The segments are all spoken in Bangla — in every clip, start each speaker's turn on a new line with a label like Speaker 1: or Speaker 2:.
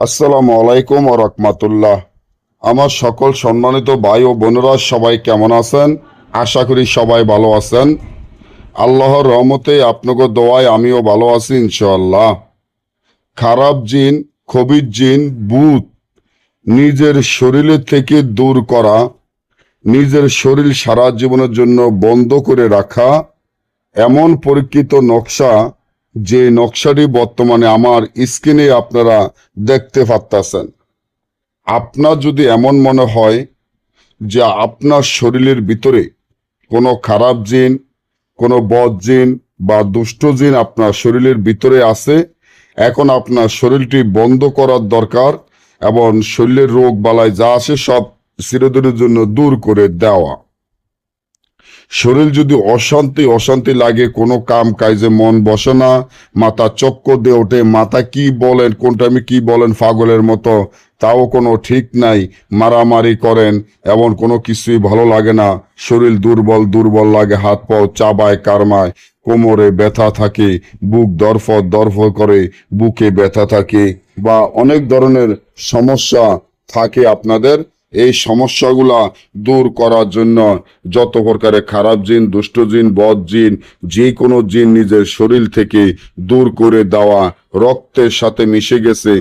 Speaker 1: আসসালামু আলাইকুম ওয়া রাহমাতুল্লাহ। আমার সকল সম্মানিত ভাই ও বোনেরা সবাই কেমন আছেন? আশা করি সবাই ভালো আছেন। আল্লাহর রহমতে আপনাকে দোয়ায় আমিও ভালো আছি ইনশাআল্লাহ। খারাপ জিন, খবির জিন, ভূত নিজের শরীরে থেকে দূর করা, নিজের শরীর সারা জীবনের জন্য বন্ধ করে রাখা এমন পরীক্ষিত নকশা, যে নকশাটি বর্তমানে আমার স্ক্রিনে আপনারা দেখতে পাচ্ছেন। আপনার যদি এমন মনে হয় যে আপনার শরীরের ভিতরে কোনো খারাপ জিন, কোনো বদ জিন বা দুষ্ট জিন আপনার শরীরের ভিতরে আছে, এখন আপনার শরীরটি বন্ধ করার দরকার এবং শরীরের রোগ বালাই যা আছে সব চিরদিনের জন্য দূর করে দেওয়া। শরীর যদি অশান্তি অশান্তি লাগে, কোনো কাম কাজে মন বসে না, মাথা চক্কর দিয়ে ওঠে, মাথা কি বলেন কোন টাইমে কি বলেন পাগলের মতো, তাও কোনো ঠিক নাই, মারামারি করেন, এমন কোনো কিছুই ভালো লাগে না, শরীর দুর্বল দুর্বল লাগে, হাত পাও চাবায় কারমায়, কোমরে ব্যথা থাকে, বুক দরফর দরফর করে, বুকে ব্যথা থাকে, বা অনেক ধরনের সমস্যা থাকে আপনাদের। এই সমস্যাগুলা দূর করার জন্য যত প্রকারের খারাপ জিন, দুষ্ট জিন, বদ জিন, যে কোনো জিন নিজের শরীর থেকে দূর করে দেওয়া, রক্তের সাথে মিশে গেছে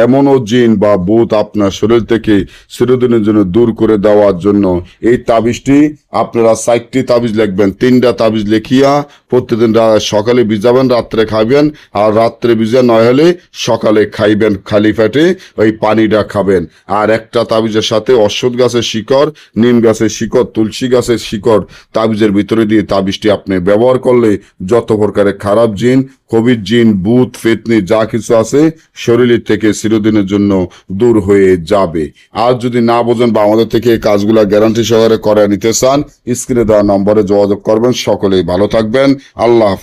Speaker 1: এমনও জিন বা ভূত আপনার শরীর থেকে চিরদিনের জন্য দূর করে দেওয়ার জন্য এই তাবিজটি আপনারা 4টি তাবিজ লিখবেন। 3টা তাবিজ লিখিয়া প্রতিদিন সকালে ভিজাবেন, রাত্রে খাবেন, আর রাত্রে ভিজা নয় হলে সকালে খাইবেন, খালি পেটে ওই পানিটা খাবেন। আর একটা তাবিজের সাথে অশ্বত্থ গাছের শিকড়, নিম গাছের শিকড়, তুলসী গাছের শিকড় তাবিজের ভিতরে দিয়ে তাবিজটি আপনি ব্যবহার করলে যত প্রকারের খারাপ জিন, কবির জিন, ভূত, ফেতনি যা কিছু আছে শরীরের থেকে চিরদিনের জন্য দূর হয়ে যাবে। আর যদি না বোঝেন বা আমাদের থেকে এই কাজগুলা গ্যারান্টি সহকারে করে নিতে চান, স্ক্রিনে দেওয়া নম্বরে যোগাযোগ করবেন। সকলেই ভালো থাকবেন। আল্লাহ হাফেজ।